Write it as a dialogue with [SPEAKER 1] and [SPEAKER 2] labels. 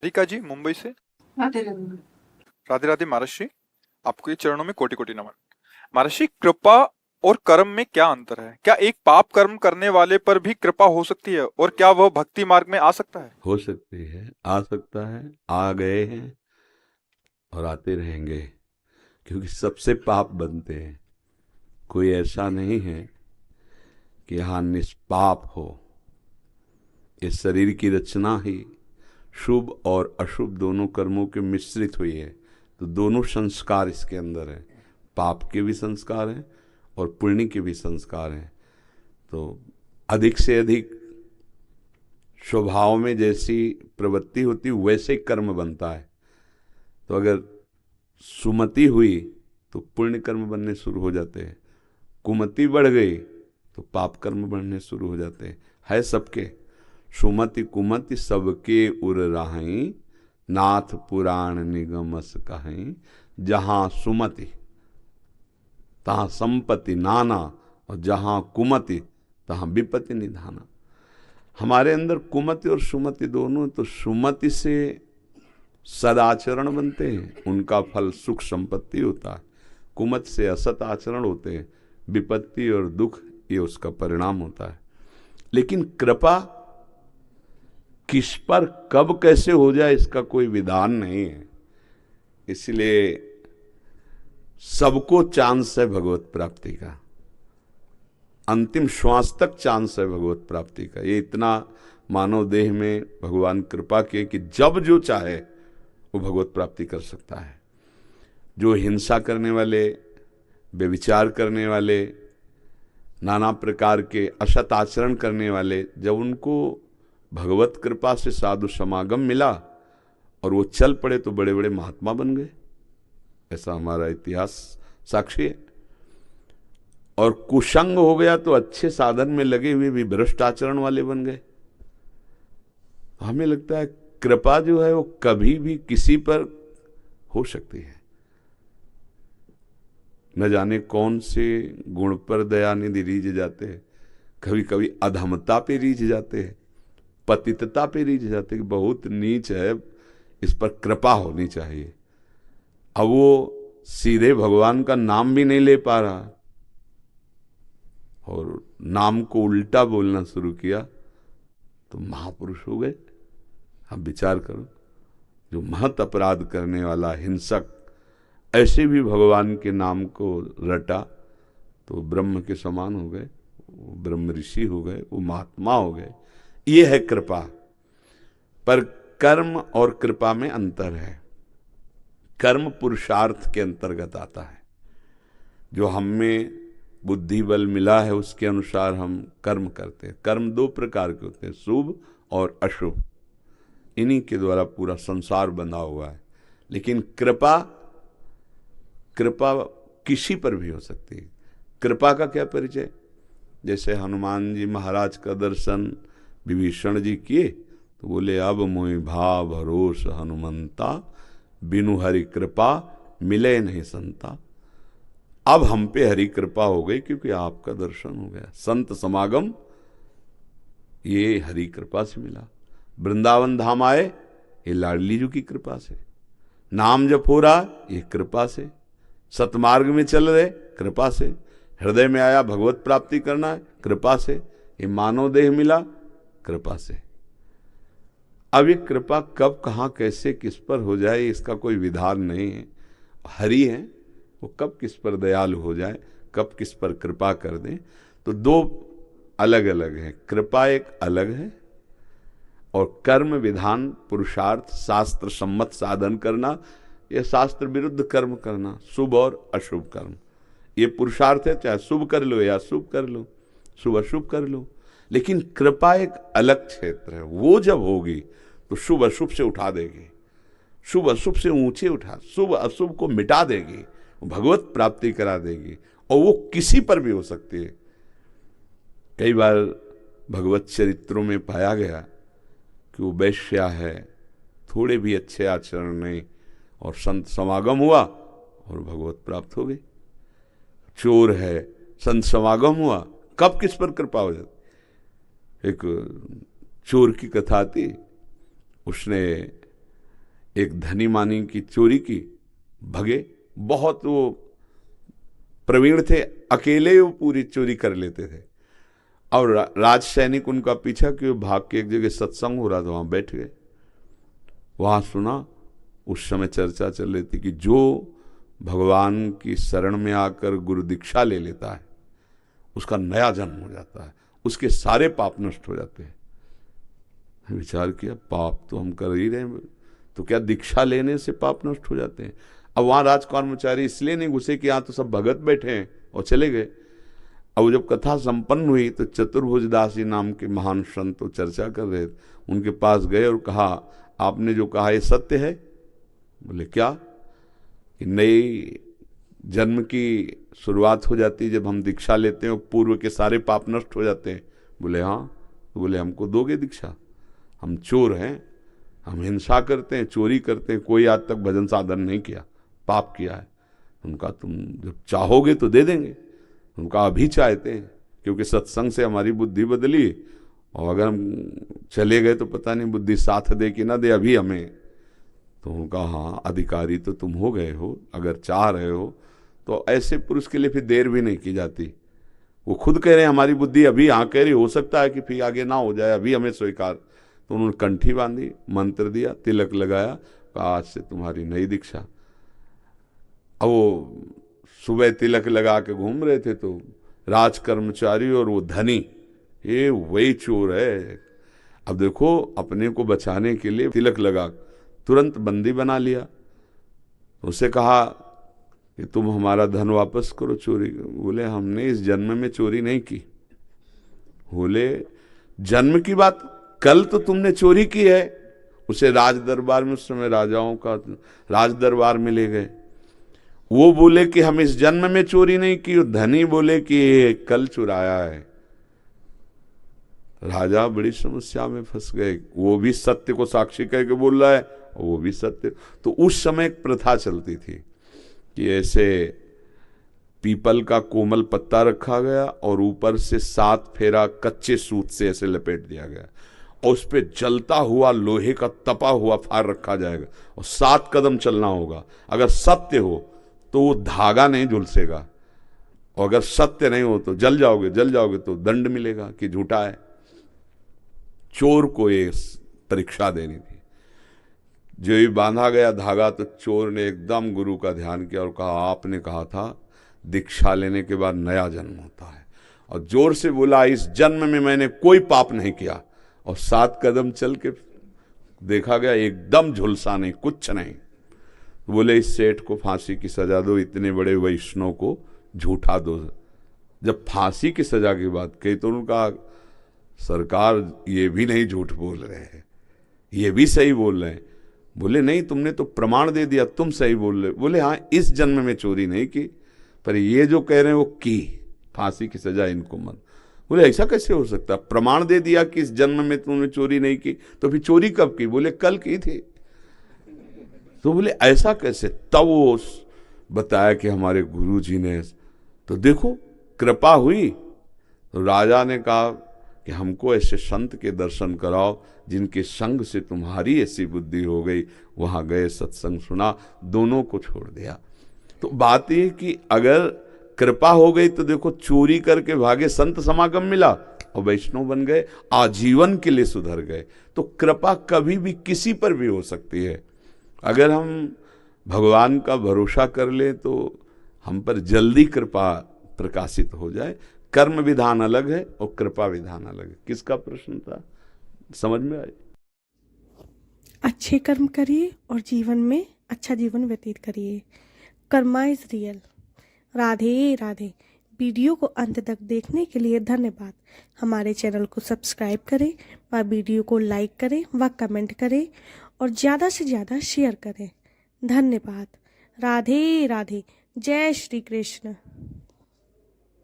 [SPEAKER 1] Rica जी मुंबई से।
[SPEAKER 2] राधे राधे।
[SPEAKER 1] राधे राधे महर्षि। आपके चरणों में कोटि कोटि नमन। महर्षि, कृपा और कर्म में क्या अंतर है? क्या एक पाप कर्म करने वाले पर भी कृपा हो सकती है, और क्या वह भक्ति मार्ग में आ सकता है?
[SPEAKER 3] हो सकती है, आ सकता है, आ गए हैं और आते रहेंगे, क्योंकि सबसे पाप बनते हैं। कोई ऐसा नहीं है कि यहाँ निष्पाप हो। इस शरीर की रचना ही शुभ और अशुभ दोनों कर्मों के मिश्रित हुई है, तो दोनों संस्कार इसके अंदर है। पाप के भी संस्कार हैं और पुण्य के भी संस्कार हैं। तो अधिक से अधिक स्वभाव में जैसी प्रवृत्ति होती वैसे ही कर्म बनता है। तो अगर सुमति हुई तो पुण्य कर्म बनने शुरू हो जाते हैं, कुमति बढ़ गई तो पाप कर्म बढ़ने शुरू हो जाते हैं। है सबके, सुमति कुमति सबके उर राहई, नाथ पुराण निगमस कहीं। जहाँ सुमति तहाँ संपत्ति नाना, और जहाँ कुमति तहाँ विपत्ति निधाना। हमारे अंदर कुमति और सुमति दोनों। तो सुमति से सदाचरण बनते हैं, उनका फल सुख संपत्ति होता है। कुमत से असत आचरण होते हैं, विपत्ति और दुख ये उसका परिणाम होता है। लेकिन कृपा किस पर कब कैसे हो जाए इसका कोई विधान नहीं है। इसलिए सबको चांस है भगवत प्राप्ति का, अंतिम श्वास तक चांस है भगवत प्राप्ति का। ये इतना मानव देह में भगवान कृपा किए कि जब जो चाहे वो भगवत प्राप्ति कर सकता है। जो हिंसा करने वाले, व्यभिचार करने वाले, नाना प्रकार के असत आचरण करने वाले, जब उनको भगवत कृपा से साधु समागम मिला और वो चल पड़े तो बड़े बड़े महात्मा बन गए। ऐसा हमारा इतिहास साक्षी है। और कुसंग हो गया तो अच्छे साधन में लगे हुए भी भ्रष्ट आचरण वाले बन गए। हमें लगता है कृपा जो है वो कभी भी किसी पर हो सकती है। न जाने कौन से गुण पर दयानिधि रीझ जाते हैं। कभी कभी अधमता पे रीझ जाते हैं, पतितता पे रीझ जाते हैं कि बहुत नीच है, इस पर कृपा होनी चाहिए। अब वो सीधे भगवान का नाम भी नहीं ले पा रहा और नाम को उल्टा बोलना शुरू किया तो महापुरुष हो गए। अब विचार करो, जो महत अपराध करने वाला हिंसक ऐसे भी भगवान के नाम को रटा तो ब्रह्म के समान हो गए, वो ब्रह्म ऋषि हो गए, वो महात्मा हो गए। ये है कृपा। पर कर्म और कृपा में अंतर है। कर्म पुरुषार्थ के अंतर्गत आता है। जो हमें बुद्धि बल मिला है उसके अनुसार हम कर्म करते हैं। कर्म दो प्रकार के होते हैं, शुभ और अशुभ। इन्हीं के द्वारा पूरा संसार बंधा हुआ है। लेकिन कृपा, कृपा किसी पर भी हो सकती है। कृपा का क्या परिचय? जैसे हनुमान जी महाराज का दर्शन विभीषण जी किए तो बोले, अब मोहि भाव भरोस हनुमंता, बिनु हरि कृपा मिले नहीं संता। अब हम पे हरि कृपा हो गई क्योंकि आपका दर्शन हो गया। संत समागम ये हरि कृपा से मिला। वृंदावन धाम आए ये लाडली जी की कृपा से। नाम जप हो रहा ये कृपा से। सतमार्ग में चल रहे कृपा से। हृदय में आया भगवत प्राप्ति करना है कृपा से। ये मानव देह मिला कृपा से। अब ये कृपा कब कहाँ कैसे किस पर हो जाए इसका कोई विधान नहीं है। हरि है, वो कब किस पर दयालु हो जाए, कब किस पर कृपा कर दें। तो दो अलग अलग है। कृपा एक अलग है और कर्म विधान पुरुषार्थ शास्त्र सम्मत साधन करना, यह शास्त्र विरुद्ध कर्म करना, शुभ और अशुभ कर्म, ये पुरुषार्थ है। चाहे शुभ कर लो या शुभ कर लो, शुभ अशुभ कर लो। लेकिन कृपा एक अलग क्षेत्र है। वो जब होगी तो शुभ अशुभ से उठा देगी, शुभ अशुभ से ऊंचे उठा, शुभ अशुभ को मिटा देगी, भगवत प्राप्ति करा देगी। और वो किसी पर भी हो सकती है। कई बार भगवत चरित्रों में पाया गया कि वो वैश्या है, थोड़े भी अच्छे आचरण नहीं, और संत समागम हुआ और भगवत प्राप्त हो गई। चोर है, संत समागम हुआ, कब किस पर कृपा हो जाती। एक चोर की कथा थी। उसने एक धनी मानी की चोरी की, भगे। बहुत वो प्रवीण थे, अकेले वो पूरी चोरी कर लेते थे। और राज सैनिक उनका पीछा किए, भाग के एक जगह सत्संग हो रहा था, वहां बैठ गए। वहां सुना, उस समय चर्चा चल रही थी कि जो भगवान की शरण में आकर गुरु दीक्षा ले लेता है उसका नया जन्म हो जाता है, उसके सारे पाप नष्ट हो जाते हैं। विचार किया, पाप तो हम कर ही रहे हैं, तो क्या दीक्षा लेने से पाप नष्ट हो जाते हैं? अब वहां राज कर्मचारी इसलिए नहीं घुसे कि यहाँ तो सब भगत बैठे हैं, और चले गए। अब जब कथा संपन्न हुई तो चतुर्भुज दास जी नाम के महान संत तो चर्चा कर रहे थे, उनके पास गए और कहा, आपने जो कहा ये सत्य है? बोले क्या? कि नई जन्म की शुरुआत हो जाती है जब हम दीक्षा लेते हैं और पूर्व के सारे पाप नष्ट हो जाते हैं। बोले हाँ। तो बोले हमको दोगे दीक्षा? हम चोर हैं, हम हिंसा करते हैं, चोरी करते हैं, कोई आज तक भजन साधन नहीं किया, पाप किया है। उनका तुम जब चाहोगे तो दे देंगे। उनका अभी चाहते हैं, क्योंकि सत्संग से हमारी बुद्धि बदली, और अगर हम चले गए तो पता नहीं बुद्धि साथ दे कि ना दे अभी हमें। तो उनका हाँ, अधिकारी तो तुम हो गए हो, अगर चाह रहे हो तो ऐसे पुरुष के लिए फिर देर भी नहीं की जाती। वो खुद कह रहे हैं हमारी बुद्धि अभी हाँ कह रही, हो सकता है कि फिर आगे ना हो जाए, अभी हमें स्वीकार। तो उन्होंने कंठी बांधी, मंत्र दिया, तिलक लगाया, कहा आज से तुम्हारी नई दीक्षा। अब वो सुबह तिलक लगा के घूम रहे थे तो राज कर्मचारी और वो धनी, ये वही चोर है। अब देखो, अपने को बचाने के लिए तिलक लगा तुरंत बंदी बना लिया। उसे कहा कि तुम हमारा धन वापस करो चोरी। बोले हमने इस जन्म में चोरी नहीं की। बोले जन्म की बात, कल तो तुमने चोरी की है। उसे राज दरबार में, उस समय राजाओं का राज दरबार में ले गए। वो बोले कि हम इस जन्म में चोरी नहीं की, धनी बोले कि ये कल चुराया है। राजा बड़ी समस्या में फंस गए। वो भी सत्य को साक्षी कह के बोल रहा है और वो भी सत्य। तो उस समय एक प्रथा चलती थी कि ऐसे पीपल का कोमल पत्ता रखा गया और ऊपर से 7 फेरा कच्चे सूत से ऐसे लपेट दिया गया, और उस पर जलता हुआ लोहे का तपा हुआ फार रखा जाएगा और 7 कदम चलना होगा। अगर सत्य हो तो वो धागा नहीं झुलसेगा, और अगर सत्य नहीं हो तो जल जाओगे तो दंड मिलेगा कि झूठा है। चोर को ये परीक्षा देनी थी। जो ही बांधा गया धागा तो चोर ने एकदम गुरु का ध्यान किया और कहा, आपने कहा था दीक्षा लेने के बाद नया जन्म होता है, और जोर से बोला इस जन्म में मैंने कोई पाप नहीं किया। और 7 कदम चल के देखा गया एकदम झुलसा नहीं, कुछ नहीं। बोले इस सेठ को फांसी की सजा दो, इतने बड़े वैष्णव को झूठा दो। जब फांसी की सजा की बात कही तो उनका सरकार ये भी नहीं झूठ बोल रहे हैं, ये भी सही बोल रहे हैं। बोले नहीं, तुमने तो प्रमाण दे दिया, तुम सही बोल रहे। बोले हाँ, इस जन्म में चोरी नहीं की, पर ये जो कह रहे हैं वो की, फांसी की सजा इनको मत। बोले ऐसा कैसे हो सकता? प्रमाण दे दिया कि इस जन्म में तुमने चोरी नहीं की, तो फिर चोरी कब की? बोले कल की थी। तो बोले ऐसा कैसे? तब वो बताया कि हमारे गुरु जी ने, तो देखो कृपा हुई। तो राजा ने कहा कि हमको ऐसे संत के दर्शन कराओ जिनके संग से तुम्हारी ऐसी बुद्धि हो गई। वहां गए, सत्संग सुना, दोनों को छोड़ दिया। तो बात यह कि अगर कृपा हो गई तो देखो, चोरी करके भागे, संत समागम मिला और वैष्णव बन गए, आजीवन के लिए सुधर गए। तो कृपा कभी भी किसी पर भी हो सकती है। अगर हम भगवान का भरोसा कर ले तो हम पर जल्दी कृपा प्रकाशित हो जाए। कर्म विधान अलग है और कृपा विधान अलग है। किसका प्रश्न था, समझ में आए?
[SPEAKER 2] अच्छे कर्म करिए और जीवन में अच्छा जीवन व्यतीत करिए। Karma is real. Radhe Radhe. Video को अंत तक देखने के लिए धन्यवाद। हमारे चैनल को सब्सक्राइब करें व वीडियो को लाइक करें व कमेंट करें और ज़्यादा से ज़्यादा शेयर करें। धन्यवाद। राधे राधे। जय श्री कृष्ण।